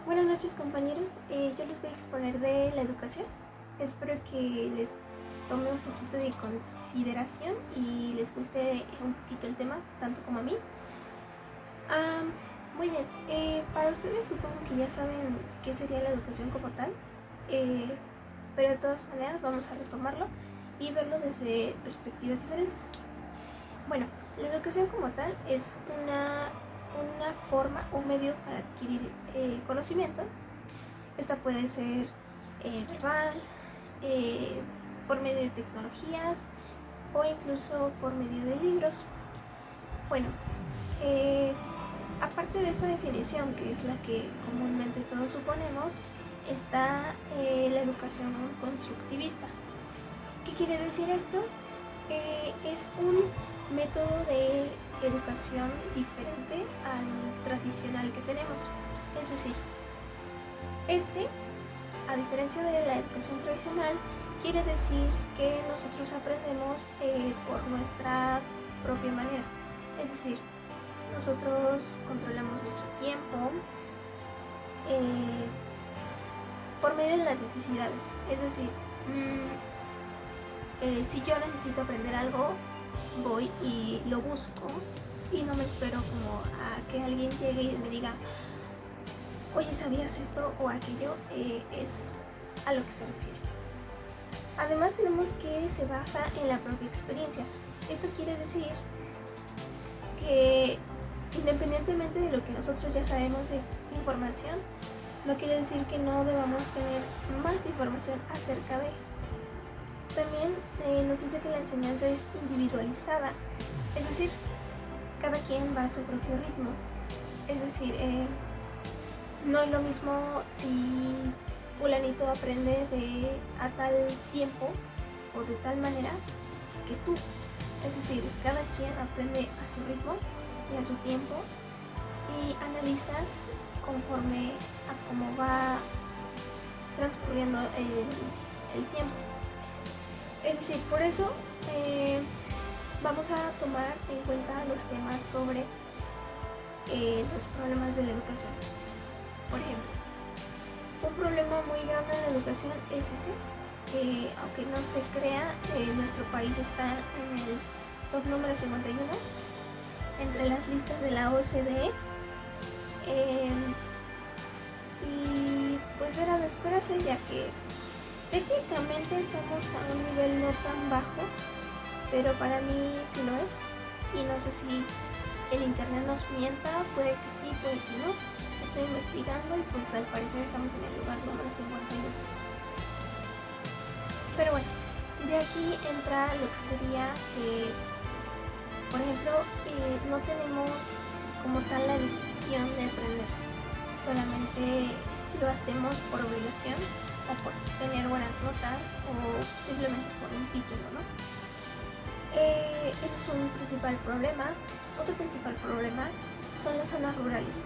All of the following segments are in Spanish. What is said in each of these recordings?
Buenas noches, compañeros. Yo les voy a exponer de la educación. Espero que les tome un poquito de consideración y les guste un poquito el tema, tanto como a mí. Muy bien, para ustedes supongo que ya saben qué sería la educación como tal, pero de todas maneras vamos a retomarlo y verlo desde perspectivas diferentes. Bueno, la educación como tal es una forma, un medio para adquirir conocimiento. Esta puede ser verbal, por medio de tecnologías o incluso por medio de libros. Bueno, aparte de esta definición, que es la que comúnmente todos suponemos, está la educación constructivista. ¿Qué quiere decir esto? Es un método de educación diferente al tradicional que tenemos. Es decir, a diferencia de la educación tradicional, quiere decir que nosotros aprendemos por nuestra propia manera. Es decir, nosotros controlamos nuestro tiempo por medio de las necesidades. Es decir, si yo necesito aprender algo, voy y lo busco y no me espero como a que alguien llegue y me diga, oye, ¿sabías esto o aquello? Es a lo que se refiere. Además tenemos que se basa en la propia experiencia. Esto quiere decir que independientemente de lo que nosotros ya sabemos de información, no quiere decir que no debamos tener más información acerca de. También nos dice que la enseñanza es individualizada, es decir, cada quien va a su propio ritmo. Es decir, no es lo mismo si fulanito aprende a tal tiempo o de tal manera que tú. Es decir, cada quien aprende a su ritmo y a su tiempo y analiza conforme a cómo va transcurriendo el tiempo. Es decir, por eso vamos a tomar en cuenta los temas sobre los problemas de la educación. Por ejemplo, un problema muy grande de la educación es ese, que aunque no se crea, nuestro país está en el top número 51 entre las listas de la OCDE. Y pues era de esperarse, ya que técnicamente estamos a un nivel no tan bajo, pero para mí sí lo es. Y no sé si el internet nos mienta, puede que sí, puede que no. Estoy investigando y pues al parecer estamos en el lugar número 51. Pero bueno, de aquí entra lo que sería que, por ejemplo, no tenemos como tal la decisión de aprender. Solamente lo hacemos por obligación o por tener buenas notas o simplemente por un título, ¿no? Ese es un principal problema. Otro principal problema son las zonas rurales.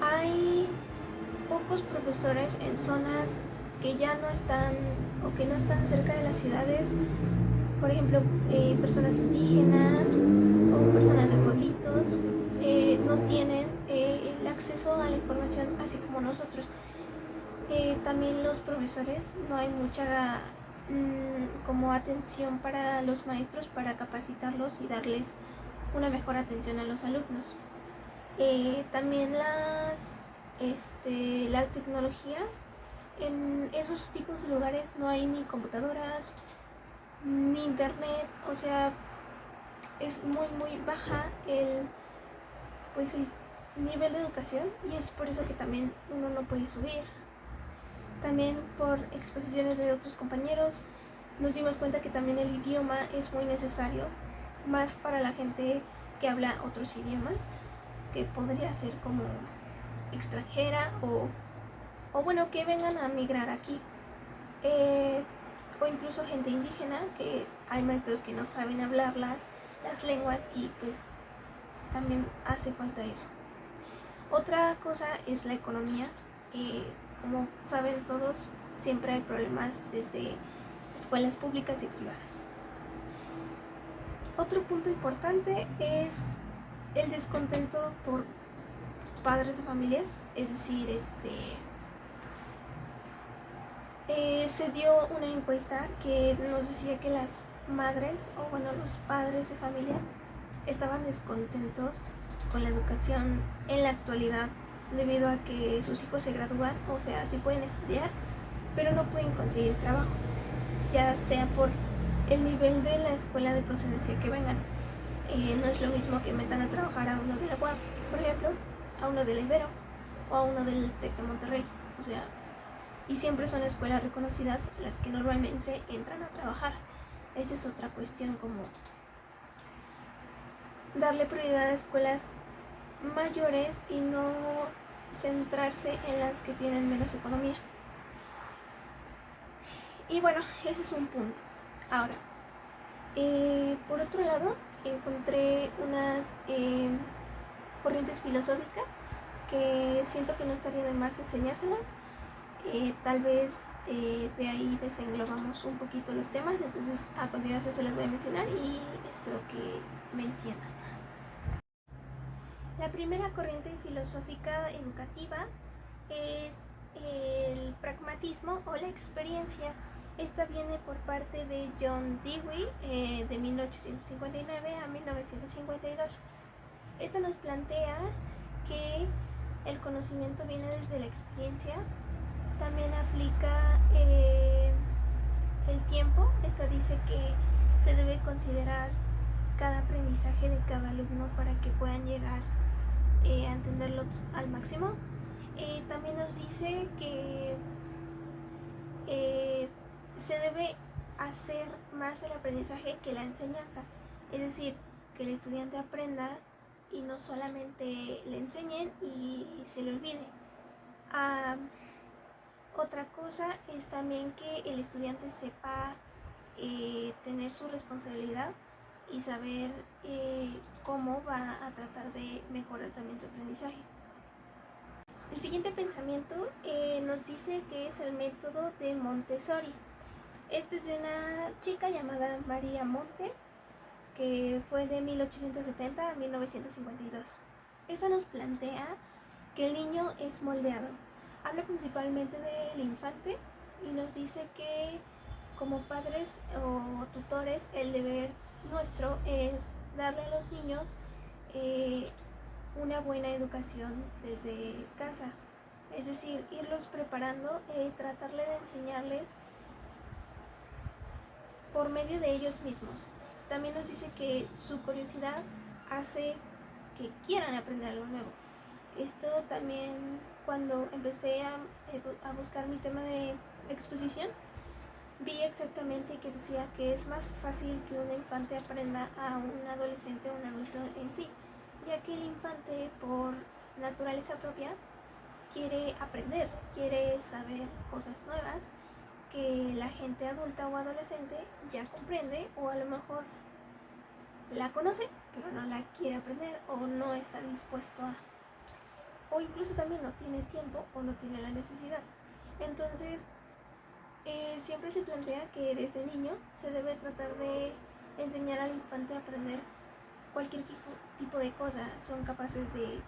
Hay pocos profesores en zonas que ya no están o que no están cerca de las ciudades. Por ejemplo, personas indígenas o personas de pueblitos no tienen el acceso a la información así como nosotros. También los profesores, no hay mucha como atención para los maestros para capacitarlos y darles una mejor atención a los alumnos. También las tecnologías, en esos tipos de lugares no hay ni computadoras ni internet, o sea, es muy baja el nivel de educación, y es por eso que también uno no puede subir. También por exposiciones de otros compañeros nos dimos cuenta que también el idioma es muy necesario, más para la gente que habla otros idiomas, que podría ser como extranjera o bueno, que vengan a migrar aquí, o incluso gente indígena, que hay maestros que no saben hablar las lenguas y pues también hace falta eso. Otra cosa es la economía. Como saben todos, siempre hay problemas desde escuelas públicas y privadas. Otro punto importante es el descontento por padres de familias, es decir, Se dio una encuesta que nos decía que las madres, o bueno, los padres de familia, estaban descontentos con la educación en la actualidad debido a que sus hijos se gradúan, o sea, sí pueden estudiar, pero no pueden conseguir trabajo, ya sea por el nivel de la escuela de procedencia que vengan. No es lo mismo que metan a trabajar a uno de la UAP, por ejemplo, a uno del Ibero o a uno del TEC de Monterrey, o sea, y siempre son escuelas reconocidas las que normalmente entran a trabajar. Esa es otra cuestión, como darle prioridad a escuelas mayores y no centrarse en las que tienen menos economía. Y bueno, ese es un punto. Ahora, por otro lado, encontré unas corrientes filosóficas que siento que no estaría de más enseñárselas. Tal vez de ahí desenglobamos un poquito los temas, entonces a continuación se las voy a mencionar y espero que me entiendan. La primera corriente filosófica educativa es el pragmatismo o la experiencia. Esta viene por parte de John Dewey de 1859 a 1952. Esta nos plantea que el conocimiento viene desde la experiencia. También aplica el tiempo. Esta dice que se debe considerar cada aprendizaje de cada alumno para que puedan llegar a entenderlo al máximo. También nos dice que se debe hacer más el aprendizaje que la enseñanza, es decir, que el estudiante aprenda y no solamente le enseñen y se le olvide. Otra cosa es también que el estudiante sepa tener su responsabilidad y saber cómo va a tratar de mejorar también su aprendizaje. El siguiente pensamiento nos dice que es el método de Montessori. Este es de una chica llamada María Monte, que fue de 1870 a 1952. Esta nos plantea que el niño es moldeado. Habla principalmente del infante y nos dice que como padres o tutores el deber nuestro es darle a los niños una buena educación desde casa, es decir, irlos preparando, tratarle de enseñarles por medio de ellos mismos. También nos dice que su curiosidad hace que quieran aprender algo nuevo. Esto también, cuando empecé a buscar mi tema de exposición, vi exactamente que decía que es más fácil que un infante aprenda a un adolescente o un adulto en sí, ya que el infante, por naturaleza propia, quiere aprender, quiere saber cosas nuevas que la gente adulta o adolescente ya comprende, o a lo mejor la conoce pero no la quiere aprender o no está dispuesto a, o incluso también no tiene tiempo o no tiene la necesidad. Entonces siempre se plantea que desde niño se debe tratar de enseñar al infante a aprender cualquier tipo de cosas. Son capaces de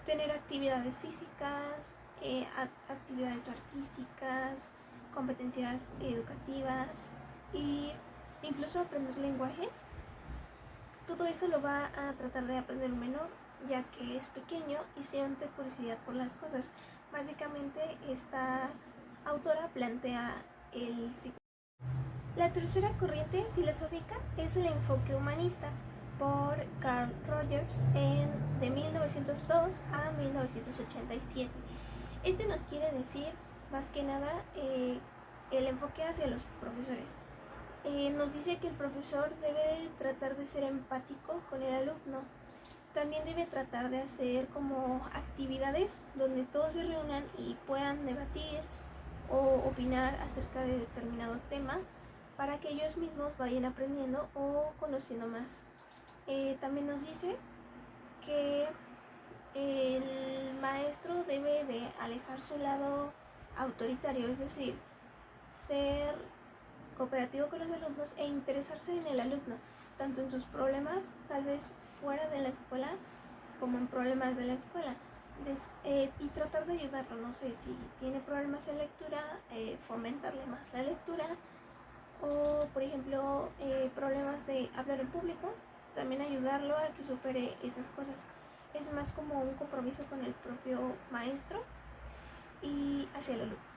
tener actividades físicas, actividades artísticas, competencias educativas e incluso aprender lenguajes. Todo eso lo va a tratar de aprender un menor, ya que es pequeño y siente curiosidad por las cosas. Básicamente esta autora plantea el ciclo. La tercera corriente filosófica es el enfoque humanista, por Carl Rogers de 1902 a 1987. Este nos quiere decir más que nada el enfoque hacia los profesores. Nos dice que el profesor debe tratar de ser empático con el alumno. También debe tratar de hacer como actividades donde todos se reúnan y puedan debatir o opinar acerca de determinado tema para que ellos mismos vayan aprendiendo o conociendo más. También nos dice que el maestro debe de alejar su lado autoritario, es decir, ser cooperativo con los alumnos e interesarse en el alumno, tanto en sus problemas tal vez fuera de la escuela como en problemas de la escuela, y tratar de ayudarlo. No sé, si tiene problemas en lectura, fomentarle más la lectura, o por ejemplo problemas de hablar en público, también ayudarlo a que supere esas cosas. Es más como un compromiso con el propio maestro y hacia el alumno.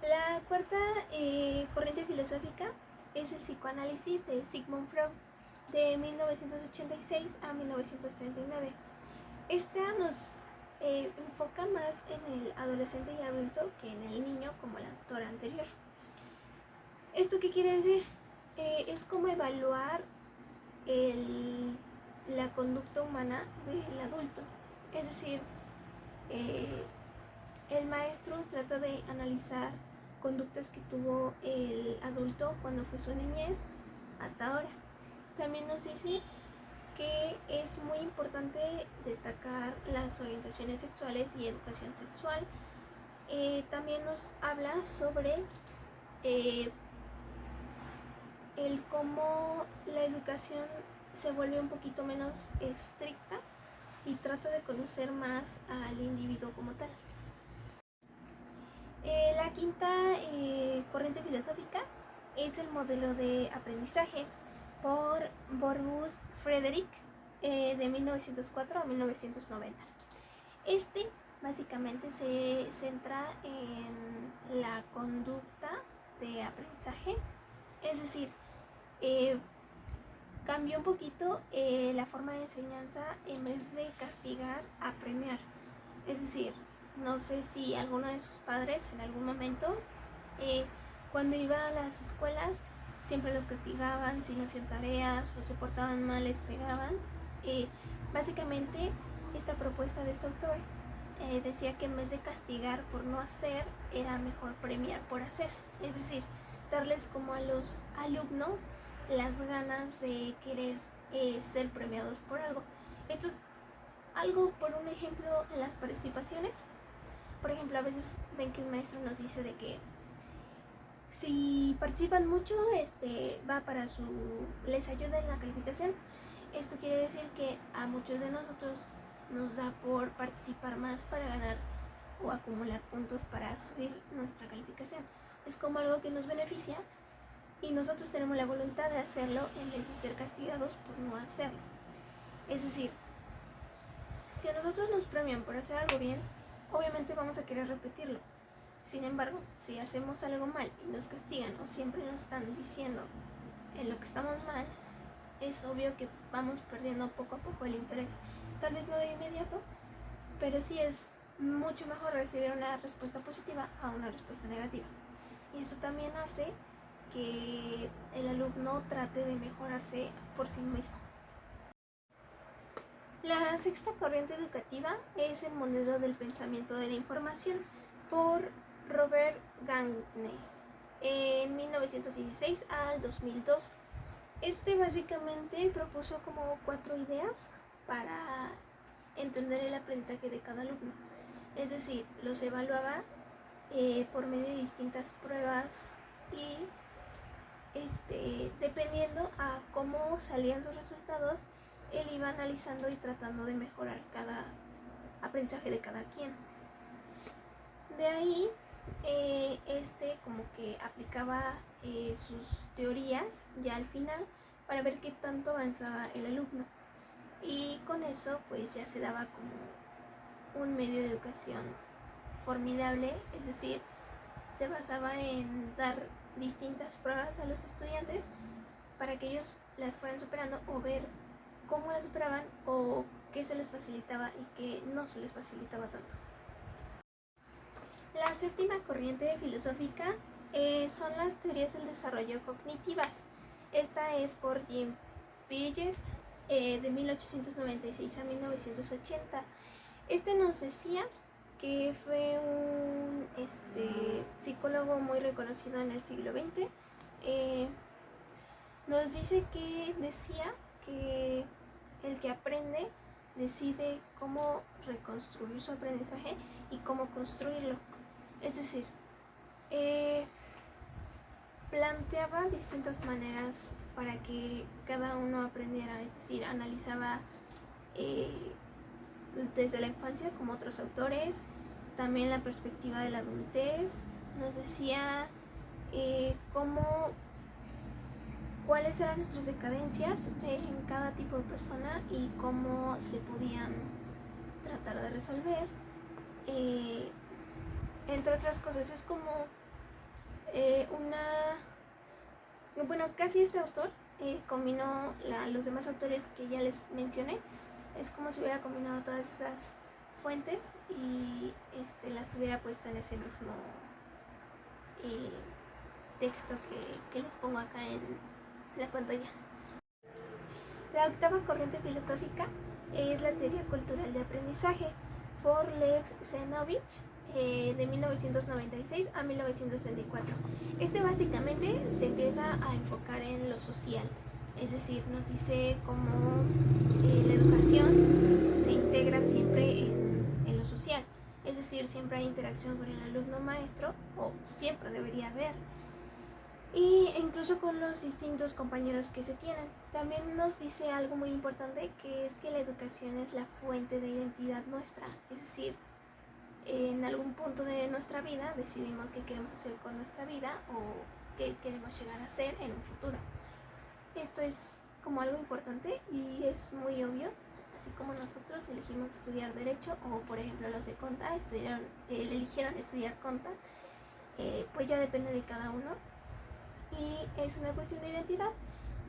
La cuarta corriente filosófica es el psicoanálisis de Sigmund Freud, de 1986 a 1939. Esta nos enfoca más en el adolescente y adulto que en el niño, como la autora anterior. ¿Esto qué quiere decir? Es como evaluar la conducta humana del adulto. Es decir, el maestro trata de analizar conductas que tuvo el adulto cuando fue su niñez hasta ahora. También nos dice que es muy importante destacar las orientaciones sexuales y educación sexual. También nos habla sobre el cómo la educación se vuelve un poquito menos estricta y trata de conocer más al individuo como tal. La quinta corriente filosófica es el modelo de aprendizaje por Borbus Frederick, de 1904 a 1990. Este básicamente se centra en la conducta de aprendizaje, es decir, cambió un poquito la forma de enseñanza. En vez de castigar, a premiar. Es decir, no sé si alguno de sus padres en algún momento, cuando iba a las escuelas, siempre los castigaban si no hacían tareas o se portaban mal, les pegaban. Básicamente, esta propuesta de este autor decía que en vez de castigar por no hacer, era mejor premiar por hacer. Es decir, darles como a los alumnos las ganas de querer ser premiados por algo. Esto es algo, por un ejemplo, en las participaciones. Por ejemplo, a veces ven que un maestro nos dice de que si participan mucho, va para les ayuda en la calificación. Esto quiere decir que a muchos de nosotros nos da por participar más para ganar o acumular puntos para subir nuestra calificación. Es como algo que nos beneficia y nosotros tenemos la voluntad de hacerlo en vez de ser castigados por no hacerlo. Es decir, si a nosotros nos premian por hacer algo bien, obviamente vamos a querer repetirlo. Sin embargo, si hacemos algo mal y nos castigan o siempre nos están diciendo en lo que estamos mal, es obvio que vamos perdiendo poco a poco el interés. Tal vez no de inmediato, pero sí es mucho mejor recibir una respuesta positiva a una respuesta negativa. Y eso también hace que el alumno trate de mejorarse por sí mismo. La sexta corriente educativa es el modelo del pensamiento de la información por Robert Gagne, en 1916 al 2002. Básicamente propuso como 4 ideas para entender el aprendizaje de cada alumno. Es decir, los evaluaba por medio de distintas pruebas y dependiendo a cómo salían sus resultados, él iba analizando y tratando de mejorar cada aprendizaje de cada quien. De ahí, como que aplicaba sus teorías ya al final para ver qué tanto avanzaba el alumno. Y con eso, pues ya se daba como un medio de educación formidable, es decir, se basaba en dar distintas pruebas a los estudiantes para que ellos las fueran superando o ver cómo las superaban o qué se les facilitaba y qué no se les facilitaba tanto. La séptima corriente filosófica son las teorías del desarrollo cognitivas. Esta es por Jim Piaget, de 1896 a 1980. Nos decía que fue un psicólogo muy reconocido en el siglo XX. Nos dice que decía que el que aprende decide cómo reconstruir su aprendizaje y cómo construirlo. Es decir, planteaba distintas maneras para que cada uno aprendiera. Es decir, analizaba desde la infancia como otros autores, también la perspectiva de la adultez, nos decía cuáles eran nuestras decadencias en cada tipo de persona y cómo se podían tratar de resolver. Entre otras cosas, es como casi este autor combinó los demás autores que ya les mencioné. Es como si hubiera combinado todas esas fuentes y las hubiera puesto en ese mismo texto que les pongo acá en la pantalla. La octava corriente filosófica es la teoría cultural de aprendizaje por Lev Zenovich, de 1996 a 1934. Básicamente se empieza a enfocar en lo social, es decir, nos dice cómo la educación se integra siempre en lo social, es decir, siempre hay interacción con el alumno maestro, o siempre debería haber, e incluso con los distintos compañeros que se tienen. También nos dice algo muy importante, que es que la educación es la fuente de identidad nuestra, es decir, en algún punto de nuestra vida decidimos qué queremos hacer con nuestra vida o qué queremos llegar a ser en un futuro. Esto es como algo importante y es muy obvio, así como nosotros elegimos estudiar Derecho, o por ejemplo los de Conta eligieron estudiar Conta, pues ya depende de cada uno y es una cuestión de identidad,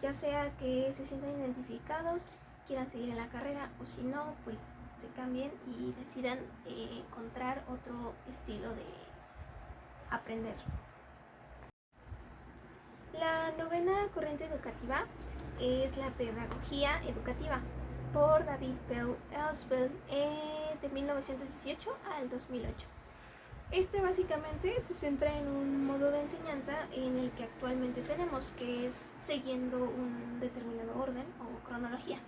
ya sea que se sientan identificados, quieran seguir en la carrera, o si no, pues se cambien y decidan encontrar otro estilo de aprender. La novena corriente educativa es la pedagogía educativa por David Ellsberg, de 1918 al 2008. Básicamente se centra en un modo de enseñanza en el que actualmente tenemos, que es siguiendo un determinado orden o cronología.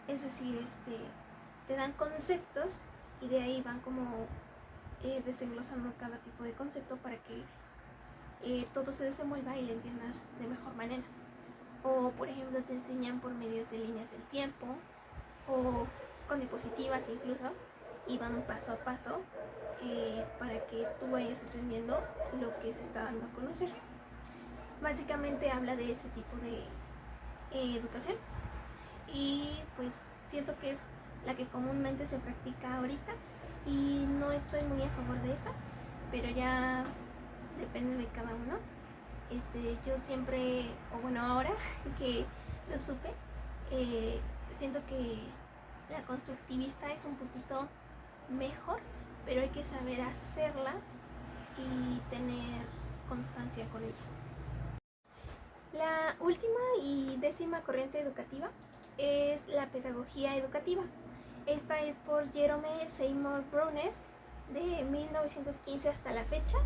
Es decir, te dan conceptos y de ahí van como desenglosando cada tipo de concepto para que todo se desenvuelva y lo entiendas de mejor manera. O por ejemplo te enseñan por medios de líneas del tiempo o con diapositivas incluso, y van paso a paso para que tú vayas entendiendo lo que se está dando a conocer. Básicamente habla de ese tipo de educación y pues siento que es la que comúnmente se practica ahorita y no estoy muy a favor de esa, pero ya depende de cada uno. Yo siempre, o bueno, ahora que lo supe, siento que la constructivista es un poquito mejor, pero hay que saber hacerla y tener constancia con ella. La última y décima corriente educativa es la pedagogía educativa. Esta es por Jerome Seymour Brunner, de 1915 hasta la fecha.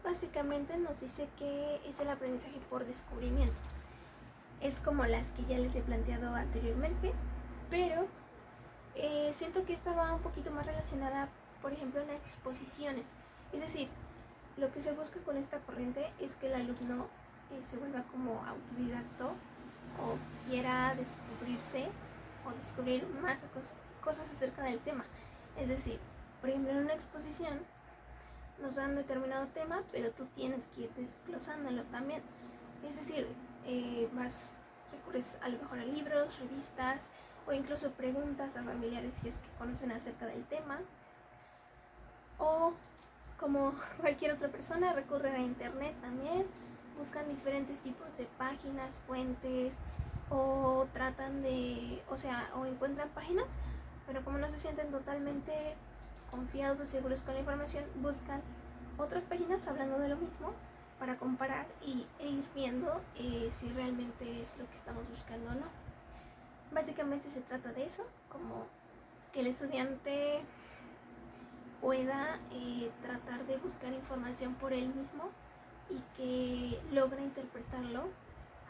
Básicamente nos dice que es el aprendizaje por descubrimiento. Es como las que ya les he planteado anteriormente, pero siento que esta va un poquito más relacionada, por ejemplo, en las exposiciones. Es decir, lo que se busca con esta corriente es que el alumno se vuelva como autodidacto o quiera descubrirse o descubrir más cosas acerca del tema. Es decir, por ejemplo, en una exposición nos dan determinado tema, pero tú tienes que ir desglosándolo también. Es decir, recurres a lo mejor a libros, revistas o incluso preguntas a familiares si es que conocen acerca del tema, o como cualquier otra persona recurren a internet también, buscan diferentes tipos de páginas, fuentes, o tratan de, o encuentran páginas, pero como no se sienten totalmente confiados o seguros con la información, buscan otras páginas hablando de lo mismo para comparar e ir viendo si realmente es lo que estamos buscando o no. Básicamente se trata de eso, como que el estudiante pueda tratar de buscar información por él mismo y que logre interpretarlo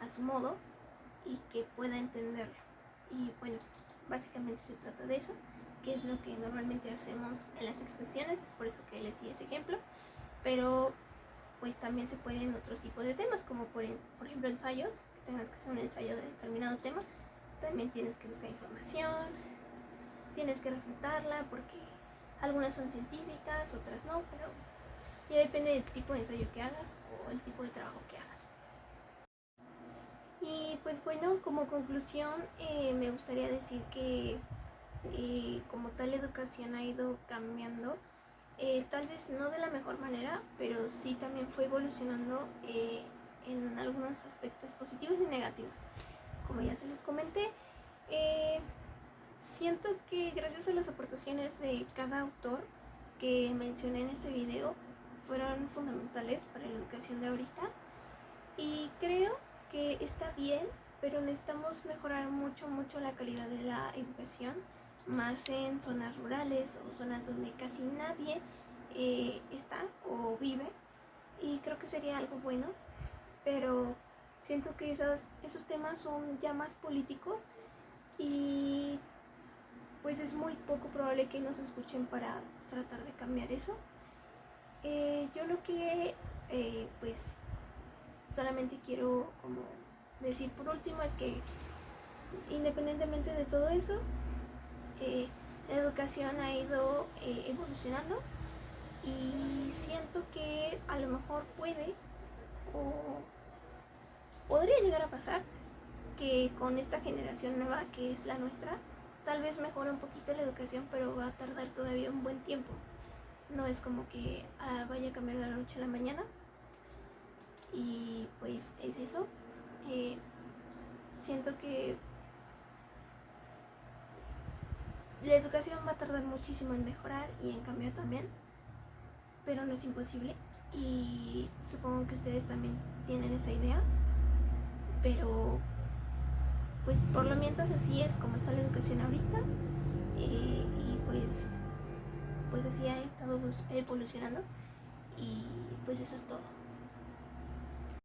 a su modo y que pueda entenderlo. Y bueno, básicamente se trata de eso, que es lo que normalmente hacemos en las expresiones, es por eso que les di ese ejemplo, pero pues también se pueden otros tipos de temas, como por ejemplo ensayos, que tengas que hacer un ensayo de determinado tema, también tienes que buscar información, tienes que refutarla porque algunas son científicas, otras no, pero ya depende del tipo de ensayo que hagas o el tipo de trabajo que hagas. Y pues bueno, como conclusión me gustaría decir que como tal la educación ha ido cambiando, tal vez no de la mejor manera, pero sí también fue evolucionando en algunos aspectos positivos y negativos. Como ya se los comenté, siento que gracias a las aportaciones de cada autor que mencioné en este video fueron fundamentales para la educación de ahorita, y creo que está bien, pero necesitamos mejorar mucho la calidad de la educación, más en zonas rurales o zonas donde casi nadie está o vive, y creo que sería algo bueno, pero siento que esos temas son ya más políticos y pues es muy poco probable que nos escuchen para tratar de cambiar eso. Yo lo que pues solamente quiero como decir por último es que independientemente de todo eso, la educación ha ido evolucionando, y siento que a lo mejor puede o podría llegar a pasar que con esta generación nueva que es la nuestra, tal vez mejore un poquito la educación, pero va a tardar todavía un buen tiempo. No es como que vaya a cambiar de la noche a la mañana. Y pues es eso. Siento que la educación va a tardar muchísimo en mejorar y en cambiar también, pero no es imposible, y supongo que ustedes también tienen esa idea, pero pues por lo mientras así es como está la educación ahorita, y pues así ha estado evolucionando, y pues eso es todo.